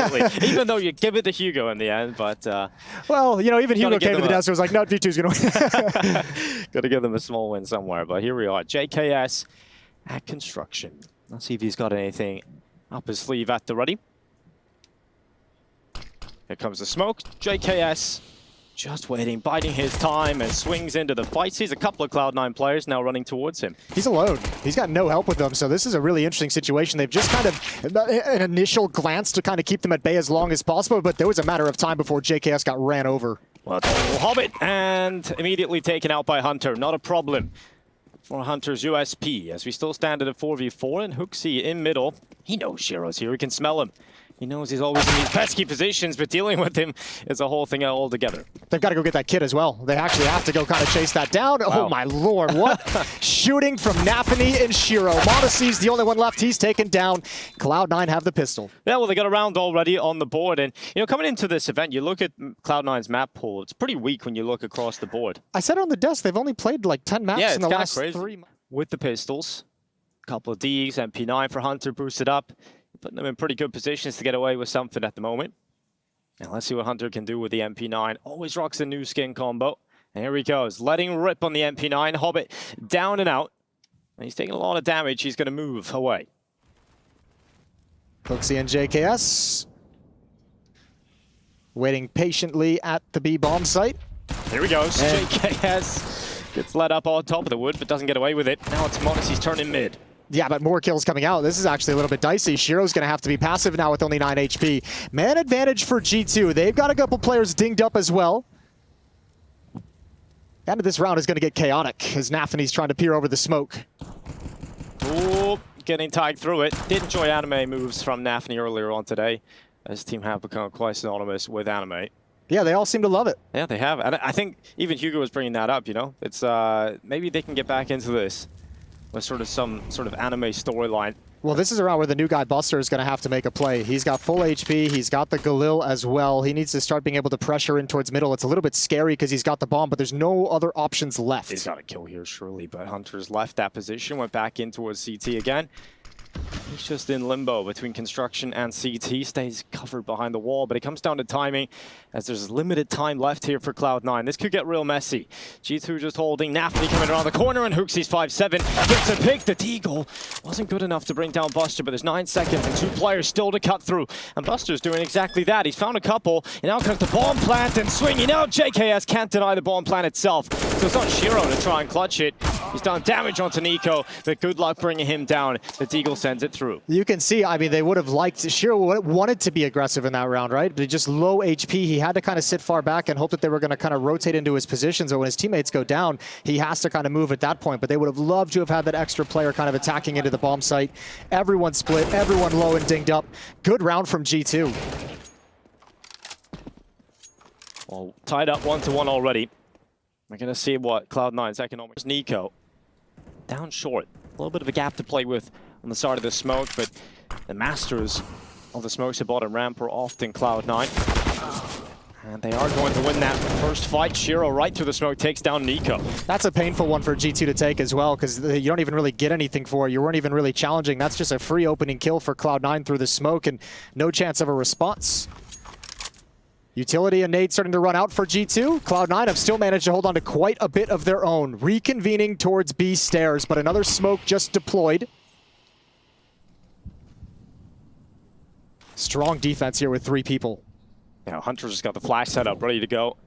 absolutely. Even though you give it to Hugo in the end, but... well, you know, even Hugo came to the desk and was like, no, G2's going to win. Got to give them a small win somewhere, but here we are. JKS at construction. Let's see if he's got anything up his sleeve at the ready. Here comes the smoke. JKS just waiting, biding his time, and swings into the fight. Sees a couple of Cloud9 players now running towards him. He's alone. He's got no help with them, so this is a really interesting situation. They've just kind of an initial glance to kind of keep them at bay as long as possible, but there was a matter of time before JKS got ran over. Well, it's a Hobbit, and immediately taken out by Hunter. Not a problem for Hunter's USP, as we still stand at a 4v4, and Hooksy in middle. He knows Shiro's here. He can smell him. He knows he's always in these pesky positions, but dealing with him is a whole thing altogether. They've got to go get that kid as well. They actually have to go kind of chase that down. Wow. Oh my lord, what shooting from navi and Shiro. Monacy's the only one left. He's taken down. Cloud9 have the pistol. Yeah, well, they got a round already on the board. And, you know, coming into this event, you look at Cloud9's map pool. It's pretty weak when you look across the board. I said it on the desk. They've only played like 10 maps in the last 3 months. With the pistols, a couple of Ds, MP9 for Hunter boosted up. Putting them in pretty good positions to get away with something at the moment. Now let's see what Hunter can do with the MP9. Always rocks a new skin combo. And here he goes, letting rip on the MP9. Hobbit down and out. And he's taking a lot of damage. He's going to move away. Hooksy and JKS waiting patiently at the B bomb site. Here he goes. And JKS gets let up on top of the wood, but doesn't get away with it. Now it's Monacy's turn in mid. Yeah, but more kills coming out. This is actually a little bit dicey. Shiro's going to have to be passive now with only 9 HP. Man advantage for G2. They've got a couple players dinged up as well. End of this round is going to get chaotic as navi's trying to peer over the smoke. Ooh, getting tagged through it. Did enjoy anime moves from navi earlier on today. This team have become quite synonymous with anime. Yeah, they all seem to love it. Yeah, they have. And I think even Hugo was bringing that up, you know. It's maybe they can get back into this with some sort of anime storyline. Well, this is around where the new guy, Buster, is going to have to make a play. He's got full HP. He's got the Galil as well. He needs to start being able to pressure in towards middle. It's a little bit scary because he's got the bomb, but there's no other options left. He's got a kill here, surely, but Hunter's left that position, went back in towards CT again. He's just in limbo between construction and CT, stays covered behind the wall, but it comes down to timing as there's limited time left here for Cloud9. This could get real messy. G2 just holding, navi coming around the corner, and Hooksy's 5-7. Gets a pick, the Deagle wasn't good enough to bring down Buster, but there's 9 seconds and 2 players still to cut through. And Buster's doing exactly that. He's found a couple, and now comes the bomb plant and swinging out. JKS can't deny the bomb plant itself, so it's on Shiro to try and clutch it. He's done damage onto Niko, but good luck bringing him down. The Deagle sends it through. You can see, I mean, they would have liked, Shiro wanted to be aggressive in that round, right? But just low HP, he had to kind of sit far back and hope that they were going to kind of rotate into his positions. But when his teammates go down, he has to kind of move at that point. But they would have loved to have had that extra player kind of attacking into the bomb site. Everyone split, everyone low and dinged up. Good round from G2. Well, tied up 1-1 already. We're going to see what Cloud9's economics. Niko down short. A little bit of a gap to play with on the side of the smoke, but the masters of the smokes at bottom ramp are often Cloud9. And they are going to win that first fight. Shiro right through the smoke takes down Niko. That's a painful one for G2 to take as well, because you don't even really get anything for it. You weren't even really challenging. That's just a free opening kill for Cloud9 through the smoke and no chance of a response. Utility and nade starting to run out for G2. Cloud9 have still managed to hold on to quite a bit of their own. Reconvening towards B stairs, but another smoke just deployed. Strong defense here with 3 people. Now Hunter's just got the flash set up, ready to go.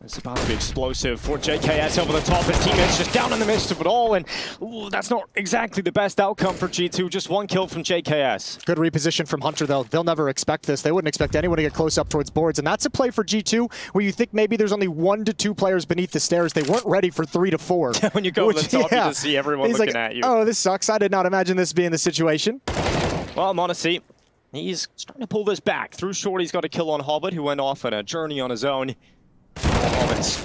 It's about to be explosive for JKS over the top. His teammates just down in the midst of it all, and ooh, that's not exactly the best outcome for G2. Just 1 kill from JKS. Good reposition from Hunter, though. They'll never expect this. They wouldn't expect anyone to get close up towards boards, and that's a play for G2 where you think maybe there's only 1 to 2 players beneath the stairs. They weren't ready for 3 to 4. When you go to the top, you just see everyone looking at you. Oh, this sucks. I did not imagine this being the situation. Well, Monacy, he's trying to pull this back. Through short, he's got a kill on Hobbit, who went off on a journey on his own. Moments.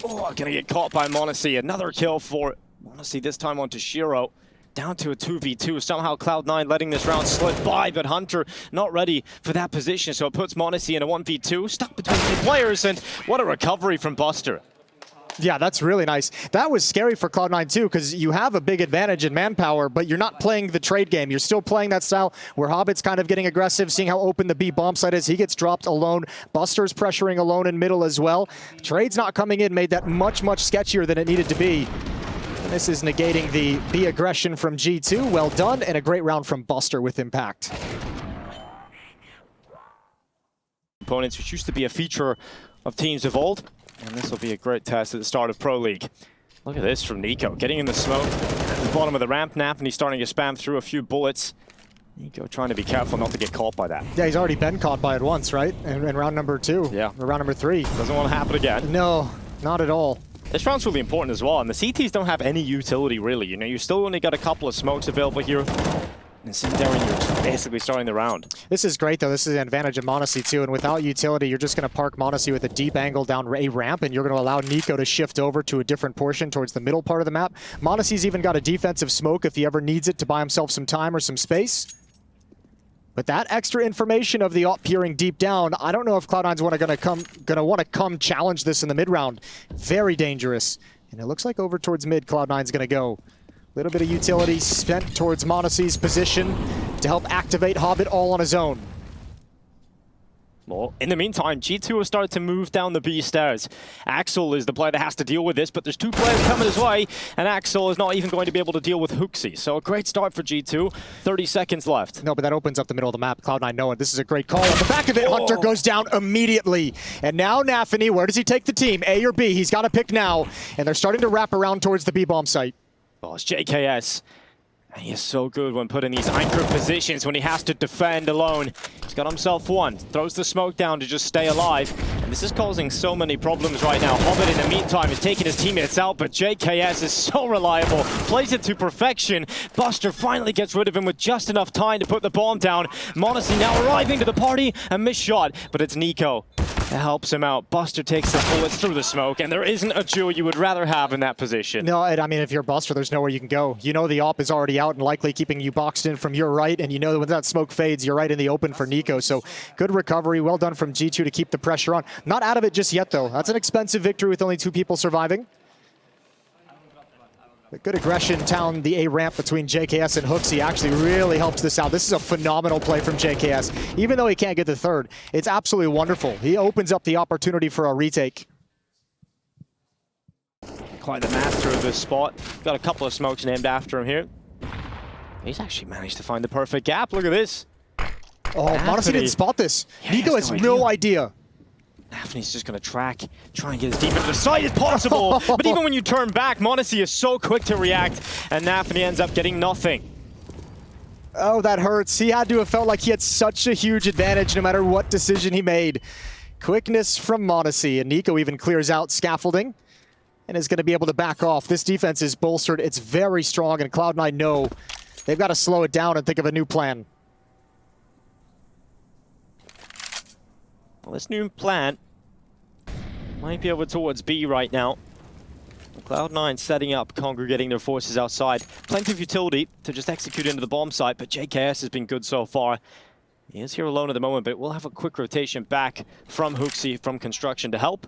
Oh, gonna get caught by Monacy. Another kill for Monacy, this time onto Shiro. Down to a 2v2. Somehow Cloud9 letting this round slip by, but Hunter not ready for that position, so it puts Monacy in a 1v2. Stuck between 2 players, and what a recovery from Buster. Yeah, that's really nice. That was scary for Cloud9 too, because you have a big advantage in manpower, but you're not playing the trade game. You're still playing that style where Hobbit's kind of getting aggressive, seeing how open the B bomb site is. He gets dropped alone. Buster's pressuring alone in middle as well. Trade's not coming in made that much, much sketchier than it needed to be. And this is negating the B aggression from G2. Well done, and a great round from Buster with impact. Opponents, which used to be a feature of teams of old. And this will be a great test at the start of Pro League. Look at this from niko, getting in the smoke at the bottom of the ramp. And he's starting to spam through a few bullets. niko trying to be careful not to get caught by that. Yeah, he's already been caught by it once, right? In round number 2. Yeah. Or round number 3. Doesn't want to happen again. No, not at all. This round's really important as well, and the CTs don't have any utility really. You know, you still only got a couple of smokes available here. And xantares, you're basically starting the round. This is great, though. This is an advantage of Monacy, too. And without utility, you're just going to park Monacy with a deep angle down a ramp, and you're going to allow niko to shift over to a different portion towards the middle part of the map. Monacy's even got a defensive smoke if he ever needs it to buy himself some time or some space. But that extra information of the op peering deep down, I don't know if Cloud9's gonna want to come challenge this in the mid-round. Very dangerous. And it looks like over towards mid, Cloud9's going to go. Little bit of utility spent towards Monacy's position to help activate Hobbit all on his own. Well, in the meantime, G2 has started to move down the B stairs. Axel is the player that has to deal with this, but there's 2 players coming his way, and Axel is not even going to be able to deal with xantares. So a great start for G2. 30 seconds left. No, but that opens up the middle of the map. Cloud9 know it. This is a great call. On the back of it, Hunter goes down immediately. And now NaVi, where does he take the team? A or B? He's got to pick now. And they're starting to wrap around towards the B-bomb site. Oh, it's JKS. And he is so good when put in these anchor positions when he has to defend alone. He's got himself one. Throws the smoke down to just stay alive. And this is causing so many problems right now. Hobbit, in the meantime, is taking his teammates out, but JKS is so reliable. Plays it to perfection. Buster finally gets rid of him with just enough time to put the bomb down. Monacy now arriving to the party. A missed shot, but it's niko that helps him out. Buster takes the bullets through the smoke, and there isn't a duo you would rather have in that position. No, I mean, if you're Buster, there's nowhere you can go. You know the op is already out and likely keeping you boxed in from your right, and you know that when that smoke fades, you're right in the open for niko. So good recovery. Well done from G2 to keep the pressure on. Not out of it just yet, though. That's an expensive victory with only 2 people surviving. But good aggression down the A ramp between JKS and xantares actually really helps this out. This is a phenomenal play from JKS. Even though he can't get the third, it's absolutely wonderful. He opens up the opportunity for a retake. Quite the master of this spot. Got a couple of smokes named after him here. He's actually managed to find the perfect gap. Look at this. Oh, Monacy didn't spot this. Yeah, niko has no idea. NaVi's just going to try and get as deep into the site as possible. But even when you turn back, Monacy is so quick to react, and NaVi ends up getting nothing. Oh, that hurts. He had to have felt like he had such a huge advantage no matter what decision he made. Quickness from Monacy, and niko even clears out scaffolding and is going to be able to back off. This defense is bolstered. It's very strong, and Cloud9 know they've got to slow it down and think of a new plan. Well, this new plan might be over towards B right now. Cloud9 setting up, congregating their forces outside. Plenty of utility to just execute into the bomb site, but JKS has been good so far. He is here alone at the moment, but we'll have a quick rotation back from xantares from construction to help.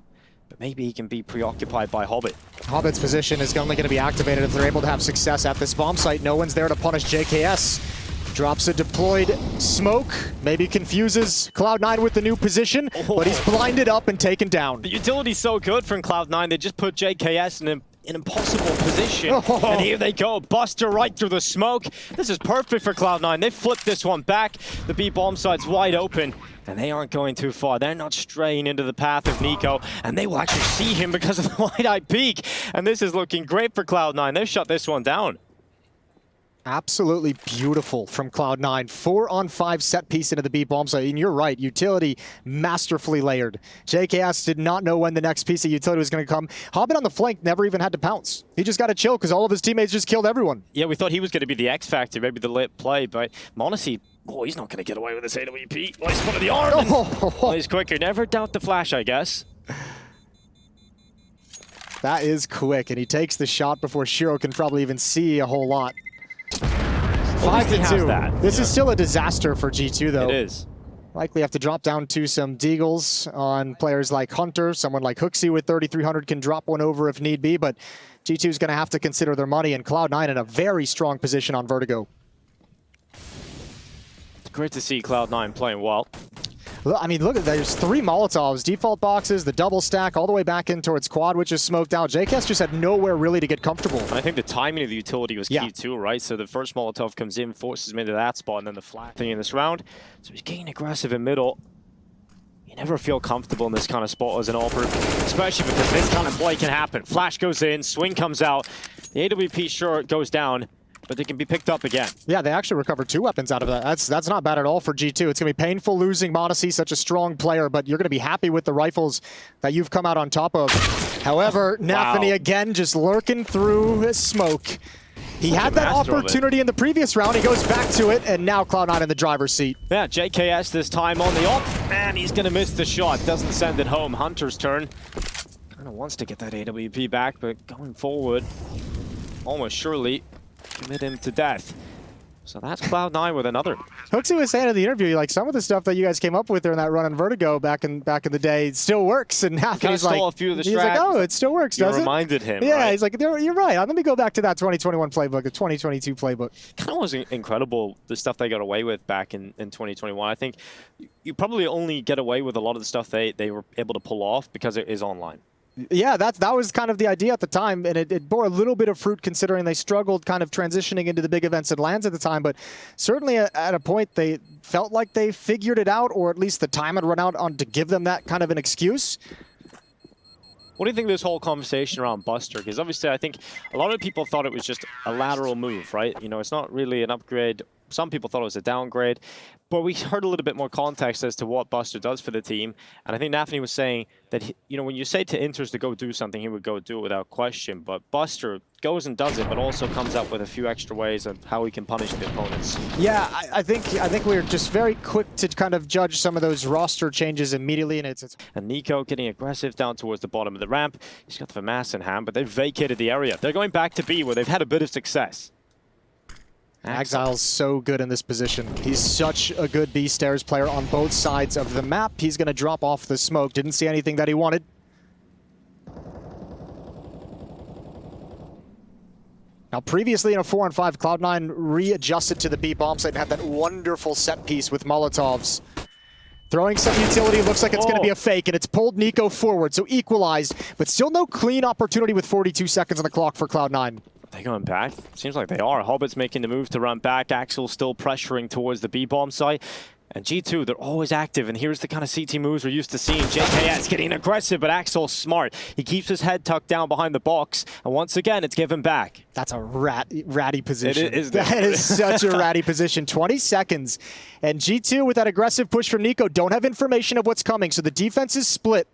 But maybe he can be preoccupied by Hobbit. Hobbit's position is only going to be activated if they're able to have success at this bomb site. No one's there to punish JKS. Drops a deployed smoke, maybe confuses Cloud9 with the new position, but he's blinded up and taken down. The utility's so good from Cloud9, they just put JKS in an impossible position. And here they go, Buster right through the smoke. This is perfect for Cloud9. They flipped this one back. The B bomb site's wide open, and they aren't going too far. They're not straying into the path of niko, and they will actually see him because of the wide-eye peek. And this is looking great for Cloud9. They've shut this one down. Absolutely beautiful from Cloud9. 4-on-5 set piece into the B bomb site. And you're right, utility masterfully layered. JKS did not know when the next piece of utility was going to come. Hobbit on the flank never even had to pounce. He just got to chill because all of his teammates just killed everyone. Yeah, we thought he was going to be the X factor, maybe the lit play, but Monacy, oh, he's not going to get away with this AWP. Well, he's spotted the arm. Oh, he's quicker. Never doubt the flash, I guess. That is quick, and he takes the shot before Shiro can probably even see a whole lot. 5-2. This is still a disaster for G2, though. It is. Likely have to drop down to some deagles on players like Hunter. Someone like HooXi with 3,300 can drop one over if need be, but G2 is going to have to consider their money, and Cloud9 in a very strong position on Vertigo. It's great to see Cloud9 playing well. I mean, look, there's 3 Molotovs, default boxes, the double stack, all the way back in towards quad, which is smoked out. JKS just had nowhere really to get comfortable. I think the timing of the utility was key too, right? So the first Molotov comes in, forces him into that spot, and then the flat thing in this round. So he's getting aggressive in middle. You never feel comfortable in this kind of spot as an AWPer, especially because this kind of play can happen. Flash goes in, swing comes out, the AWP short goes down, but they can be picked up again. Yeah, they actually recovered 2 weapons out of that. That's not bad at all for G2. It's going to be painful losing modesty, such a strong player, but you're going to be happy with the rifles that you've come out on top of. However, nafany again just lurking through his smoke. He had that opportunity in the previous round. He goes back to it, and now Cloud9 in the driver's seat. Yeah, JKS this time on the op, and he's going to miss the shot. Doesn't send it home. Hunter's turn. Kind of wants to get that AWP back, but going forward, almost surely commit him to death. So that's Cloud9 with another. HooXi was saying in the interview, like, some of the stuff that you guys came up with during that run in Vertigo back in the day still works, and he's like, a few of the he's like, oh, it still works, does it? You reminded him, yeah, right? He's like, you're right. Let me go back to that 2021 playbook, the 2022 playbook. Kind of was incredible, the stuff they got away with back in 2021. I think you probably only get away with a lot of the stuff they were able to pull off because it is online. Yeah, that was kind of the idea at the time, and it bore a little bit of fruit considering they struggled kind of transitioning into the big events and lands at the time, but certainly at a point they felt like they figured it out, or at least the time had run out on to give them that kind of an excuse. What do you think of this whole conversation around Buster? Because obviously I think a lot of people thought it was just a lateral move, right? You know, it's not really an upgrade. Some people thought it was a downgrade, but we heard a little bit more context as to what Buster does for the team. And I think nafany was saying that, you know, when you say to Inters to go do something, he would go do it without question. But Buster goes and does it, but also comes up with a few extra ways of how he can punish the opponents. Yeah, I think we're just very quick to kind of judge some of those roster changes immediately, and it's And niko getting aggressive down towards the bottom of the ramp. He's got the FAMAS in hand, but they've vacated the area. They're going back to B, where they've had a bit of success. Exile's so good in this position. He's such a good B-Stairs player on both sides of the map. He's going to drop off the smoke. Didn't see anything that he wanted. Now, previously in a 4-on-5, Cloud9 readjusted to the B bomb site and had that wonderful set piece with Molotovs. Throwing some utility, looks like it's going to be a fake, and it's pulled niko forward, so equalized, but still no clean opportunity with 42 seconds on the clock for Cloud9. They going back? Seems like they are. Hobbit's making the move to run back. Axel still pressuring towards the B-bomb site. And G2, they're always active, and here's the kind of CT moves we're used to seeing. JKS getting aggressive, but Axel's smart. He keeps his head tucked down behind the box, and once again, it's given back. That's a ratty position. It is. That is such a ratty position. 20 seconds, and G2 with that aggressive push from niko don't have information of what's coming, so the defense is split.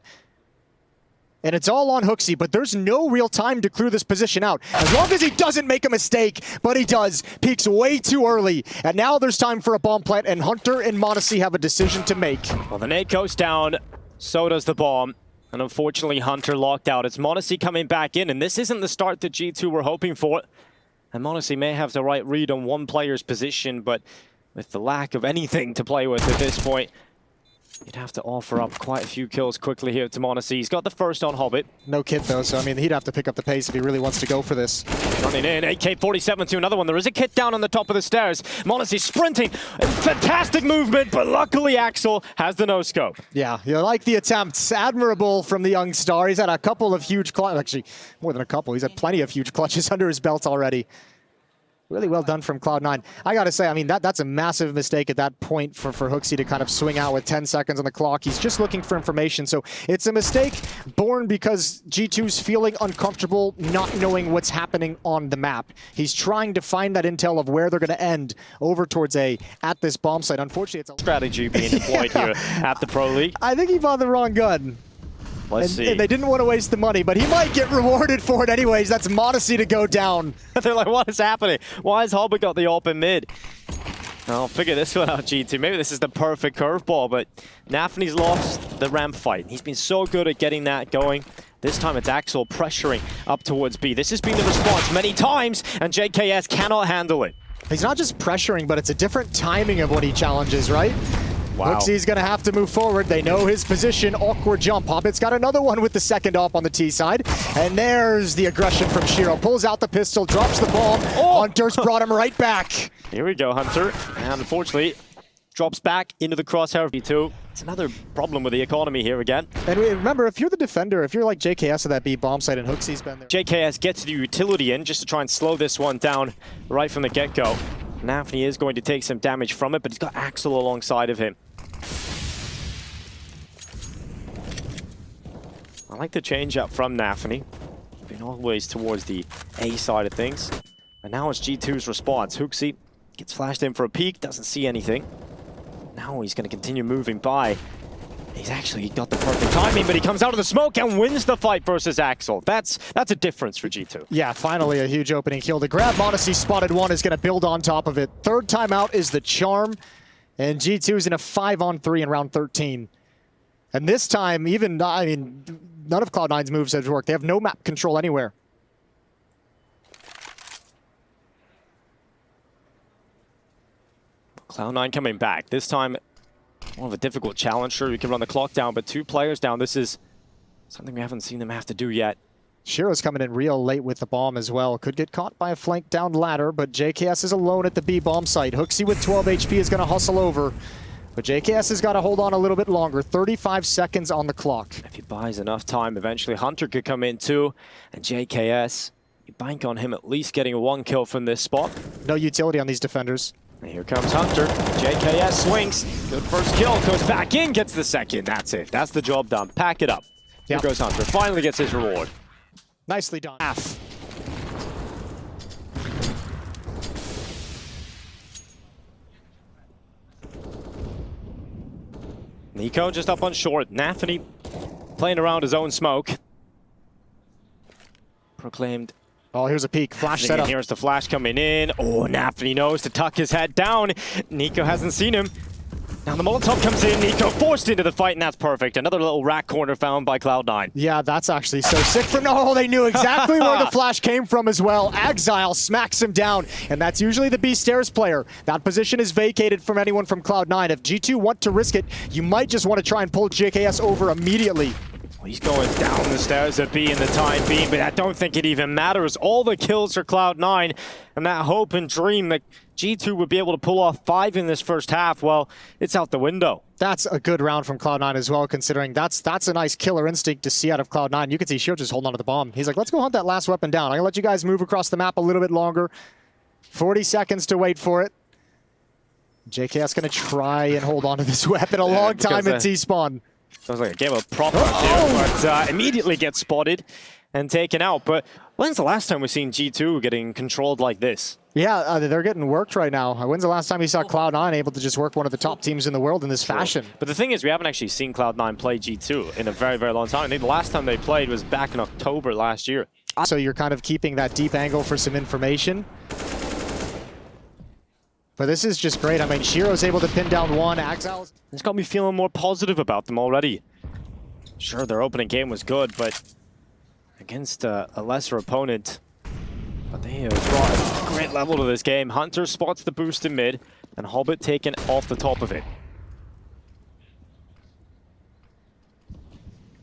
And it's all on HooXi, but there's no real time to clear this position out. As long as he doesn't make a mistake, but he does. Peeks way too early. And now there's time for a bomb plant, and Hunter and modesty have a decision to make. Well, the nade goes down, so does the bomb. And unfortunately, Hunter locked out. It's modesty coming back in, and this isn't the start that G2 were hoping for. And modesty may have the right read on one player's position, but with the lack of anything to play with at this point, you'd have to offer up quite a few kills quickly here to modesty. He's got the first on Hobbit. No kit though, so I mean, he'd have to pick up the pace if he really wants to go for this. Running in, AK-47 to another one. There is a kit down on the top of the stairs. Modesty sprinting. Fantastic movement, but luckily Axel has the no-scope. Yeah, you like the attempts. Admirable from the young star. He's had a couple of huge clutches. Actually, more than a couple. He's had plenty of huge clutches under his belt already. Really well done from Cloud9. I got to say, I mean, that's a massive mistake at that point for HooXi to kind of swing out with 10 seconds on the clock. He's just looking for information. So it's a mistake born because G2's feeling uncomfortable, not knowing what's happening on the map. He's trying to find that intel of where they're going to end over towards A at this bomb site. Unfortunately, it's a strategy being deployed here at the Pro League. I think he bought the wrong gun. Let's see. And they didn't want to waste the money, but he might get rewarded for it anyways. That's modesty to go down. They're like, what is happening? Why has Hobbit got the open mid? I'll figure this one out, G2. Maybe this is the perfect curveball, but nafany's lost the ramp fight. He's been so good at getting that going. This time it's Axel pressuring up towards B. This has been the response many times, and JKS cannot handle it. He's not just pressuring, but it's a different timing of when he challenges, right? Wow. Hooksy's going to have to move forward. They know his position. Awkward jump. Hobbit's got another one with the second op on the T side. And there's the aggression from Shiro. Pulls out the pistol, drops the bomb. Oh! Hunter's brought him right back. Here we go, Hunter. And unfortunately, drops back into the crosshair of B2. It's another problem with the economy here again. And remember, if you're the defender, if you're like JKS at that B bomb site and Hooksy's been there. JKS gets the utility in just to try and slow this one down right from the get-go. NaVi is going to take some damage from it, but he's got Axel alongside of him. I like the change up from NaVi. Been always towards the A side of things. And now it's G2's response. Hookzy gets flashed in for a peek, doesn't see anything. Now he's going to continue moving by. He's actually got the perfect timing, but he comes out of the smoke and wins the fight versus Axel. That's a difference for G2. Yeah, finally a huge opening kill. The grab Modesty spotted one is going to build on top of it. Third time out is the charm, and G2 is in a 5-on-3 in round 13. And this time, even, I mean, none of Cloud9's moves have worked. They have no map control anywhere. Cloud9 coming back. This time, one of a difficult challenge. Sure, you can run the clock down, but 2 players down. This is something we haven't seen them have to do yet. Shiro's coming in real late with the bomb as well. Could get caught by a flank down ladder, but JKS is alone at the B bomb site. Hooksy with 12 HP is going to hustle over. But JKS has got to hold on a little bit longer. 35 seconds on the clock. If he buys enough time, eventually Hunter could come in too. And JKS, you bank on him at least getting 1 kill from this spot. No utility on these defenders. And here comes Hunter. JKS swings. Good first kill. Goes back in, gets the second. That's it. That's the job done. Pack it up. Here goes Hunter. Finally gets his reward. Nicely done. Half. niko just up on short. NaVi playing around his own smoke. Proclaimed. Oh, here's a peek. Flash setup. Here's the flash coming in. Oh, NaVi knows to tuck his head down. niko hasn't seen him. Now the Molotov comes in. niko forced into the fight, and that's perfect. Another little rack corner found by Cloud9. Yeah, that's actually so sick from... Oh, they knew exactly where the flash came from as well. Exile smacks him down, and that's usually the B stairs player. That position is vacated from anyone from Cloud9. If G2 want to risk it, you might just want to try and pull JKS over immediately. Well, he's going down the stairs at B in the time being, but I don't think it even matters. All the kills for Cloud9, and that hope and dream that G2 would be able to pull off 5 in this first half, well, it's out the window. That's a good round from Cloud9 as well, considering that's a nice killer instinct to see out of Cloud9. You can see Shiro just holding on to the bomb. He's like, let's go hunt that last weapon down. I'm going to let you guys move across the map a little bit longer. 40 seconds to wait for it. JKS going to try and hold on to this weapon a long time in T-spawn. Sounds like a game of prop there, but immediately gets spotted and taken out. But when's the last time we've seen G2 getting controlled like this? Yeah, they're getting worked right now. When's the last time you saw Cloud9 able to just work one of the top teams in the world in this fashion? But the thing is, we haven't actually seen Cloud9 play G2 in a very, very long time. I think the last time they played was back in October last year. So you're kind of keeping that deep angle for some information. But this is just great. I mean, Shiro's able to pin down one. Exile's... It's got me feeling more positive about them already. Sure, their opening game was good, but against a lesser opponent. But they have brought a great level to this game. Hunter spots the boost in mid, and Hobbit taken off the top of it.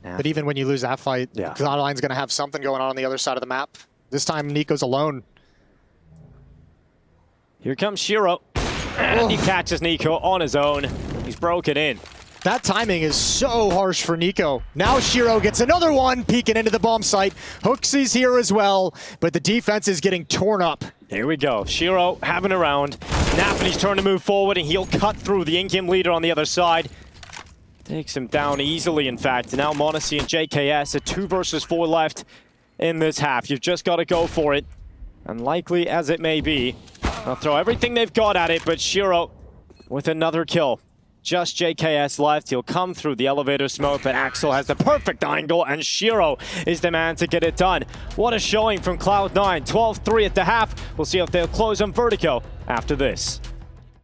But even when you lose that fight, Cloud9's going to have something going on the other side of the map. This time, niko's alone. Here comes Shiro, and he catches niko on his own. He's broken in. That timing is so harsh for niko. Now Shiro gets another one, peeking into the bomb site. Hooksy's here as well, but the defense is getting torn up. Here we go. Shiro having a round. NaVi's turn to move forward, and he'll cut through the in-game leader on the other side. Takes him down easily, in fact. Now Monacy and JKS at 2 versus 4 left in this half. You've just got to go for it. Unlikely as it may be, they'll throw everything they've got at it, but Shiro with another kill. Just JKS left. He'll come through the elevator smoke, but Axel has the perfect angle, and Shiro is the man to get it done. What a showing from Cloud9. 12-3 at the half. We'll see if they'll close on VERTIGO after this.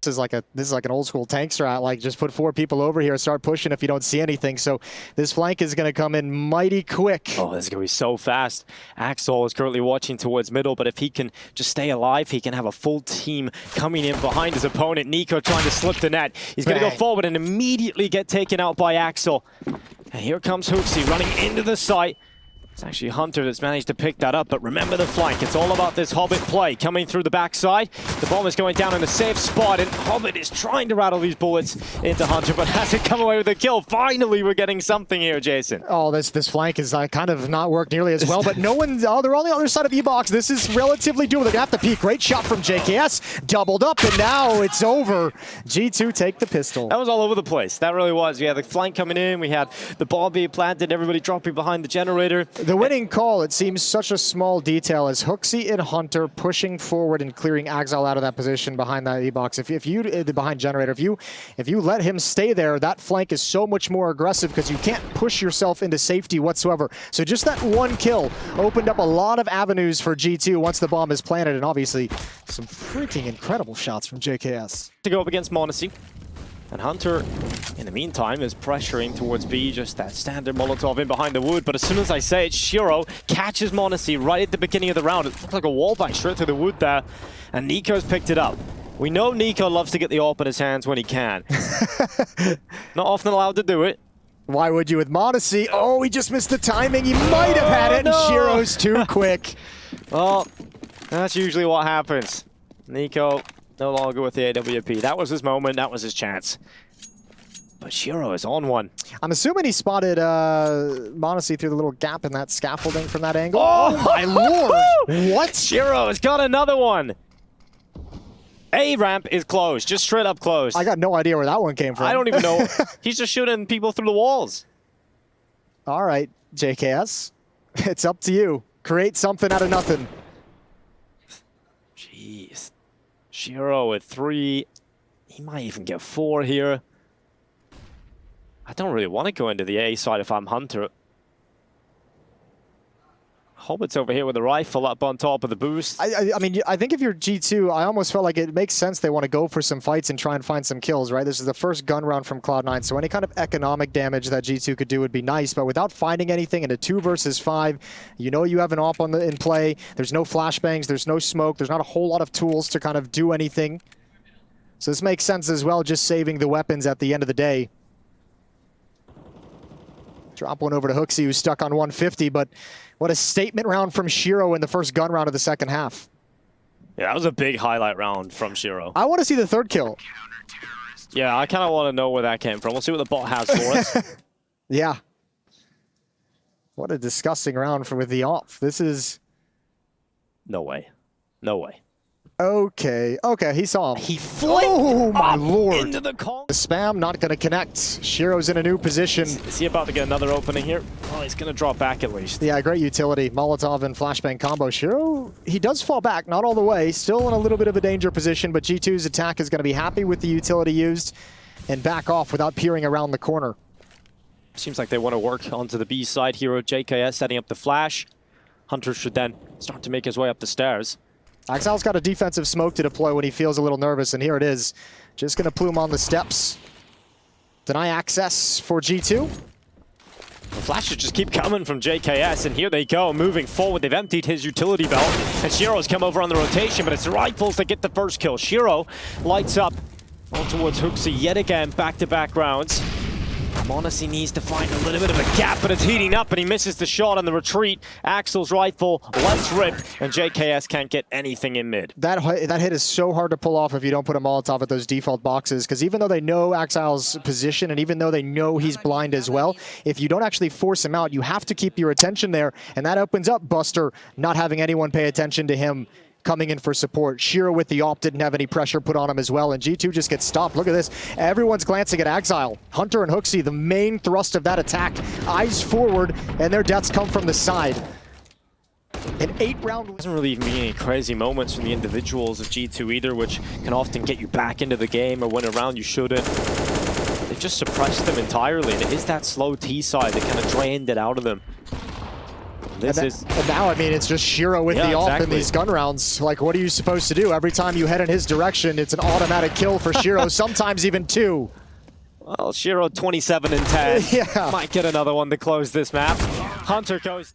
This is like an old school tank strat, like just put 4 people over here, start pushing if you don't see anything. So this flank is going to come in mighty quick. Oh, this is going to be so fast. Axel is currently watching towards middle, but if he can just stay alive, he can have a full team coming in behind his opponent. niko trying to slip the net. He's going to go forward and immediately get taken out by Axel. And here comes xantares running into the site. It's actually Hunter that's managed to pick that up, but remember the flank. It's all about this Hobbit play coming through the backside. The bomb is going down in a safe spot, and Hobbit is trying to rattle these bullets into Hunter, but hasn't come away with a kill. Finally, we're getting something here, Jason. Oh, this flank is kind of not worked nearly as well, but no one's... Oh, they're on the other side of E-Box. This is relatively doable. They're going to have to peek. Great shot from JKS. Doubled up, and now it's over. G2 take the pistol. That was all over the place. That really was. We had the flank coming in. We had the bomb being planted. Everybody dropping behind the generator. The winning call, it seems such a small detail, as xantares and Hunter pushing forward and clearing Axel out of that position behind that E-Box. If you behind generator, if you let him stay there, that flank is so much more aggressive because you can't push yourself into safety whatsoever. So just that one kill opened up a lot of avenues for G2 once the bomb is planted, and obviously some freaking incredible shots from JKS. To go up against Monesi. And Hunter, in the meantime, is pressuring towards B, just that standard Molotov in behind the wood. But as soon as I say it, Shiro catches Monesi right at the beginning of the round. It looked like a wall bang straight through the wood there. And niko's picked it up. We know niko loves to get the AWP in his hands when he can. Not often allowed to do it. Why would you with Monesi? Oh, he just missed the timing. He might have had it, and Shiro's too quick. Well, that's usually what happens. niko no longer with the AWP. That was his moment. That was his chance. But Shiro is on one. I'm assuming he spotted Monesi through the little gap in that scaffolding from that angle. Oh, my lord! What? Shiro has got another one. A ramp is closed. Just straight up closed. I got no idea where that one came from. I don't even know. He's just shooting people through the walls. All right, JKS. It's up to you. Create something out of nothing. Jeez. Shiro with 3. He might even get 4 here. I don't really want to go into the A side if I'm Hunter. Hobbit's over here with the rifle up on top of the boost. I mean, I think if you're G2, I almost felt like it makes sense they want to go for some fights and try and find some kills, right? This is the first gun round from Cloud9, so any kind of economic damage that G2 could do would be nice, but without finding anything in a 2 versus 5, you know you have an AWP in play, there's no flashbangs, there's no smoke, there's not a whole lot of tools to kind of do anything. So this makes sense as well, just saving the weapons at the end of the day. Drop one over to xantares, who's stuck on 150, but what a statement round from Shiro in the first gun round of the second half. Yeah, that was a big highlight round from Shiro. I want to see the third kill. Yeah, I kind of want to know where that came from. We'll see what the bot has for us. Yeah. What a disgusting round with the off. This is... No way. No way. Okay, he saw him. He flipped my lord. Into the call. The spam not going to connect. Shiro's in a new position. Is he about to get another opening here? Oh, he's going to drop back at least. Yeah, great utility. Molotov and flashbang combo. Shiro, he does fall back, not all the way. Still in a little bit of a danger position, but G2's attack is going to be happy with the utility used and back off without peering around the corner. Seems like they want to work onto the B side. Hero JKS setting up the flash. Hunter should then start to make his way up the stairs. Axel's got a defensive smoke to deploy when he feels a little nervous, and here it is. Just going to plume on the steps. Deny access for G2. The flashes just keep coming from JKS, and here they go, moving forward. They've emptied his utility belt, and Shiro's come over on the rotation, but it's the rifles that get the first kill. Shiro lights up on towards xantares yet again, back-to-back rounds. Monesi needs to find a little bit of a gap, but it's heating up, and he misses the shot on the retreat. Axel's rifle lets rip, and JKS can't get anything in mid. That hit is so hard to pull off if you don't put a Molotov at those default boxes, because even though they know Axel's position, and even though they know he's blind as well, if you don't actually force him out, you have to keep your attention there, and that opens up Buster not having anyone pay attention to him coming in for support. Shiro with the AWP didn't have any pressure put on him as well, and G2 just gets stopped. Look at this. Everyone's glancing at Axel. Hunter and xantares, the main thrust of that attack. Eyes forward, and their deaths come from the side. An 8-round... Doesn't really even be any crazy moments from the individuals of G2 either, which can often get you back into the game or win a round you shouldn't. They've just suppressed them entirely, and it is that slow T side that kind of drained it out of them. this is... And now, I mean, it's just Shiro with the ult in these gun rounds. Like, what are you supposed to do? Every time you head in his direction, it's an automatic kill for Shiro, sometimes even 2. Well, Shiro 27 and 10. Yeah. Might get another one to close this map. Hunter goes...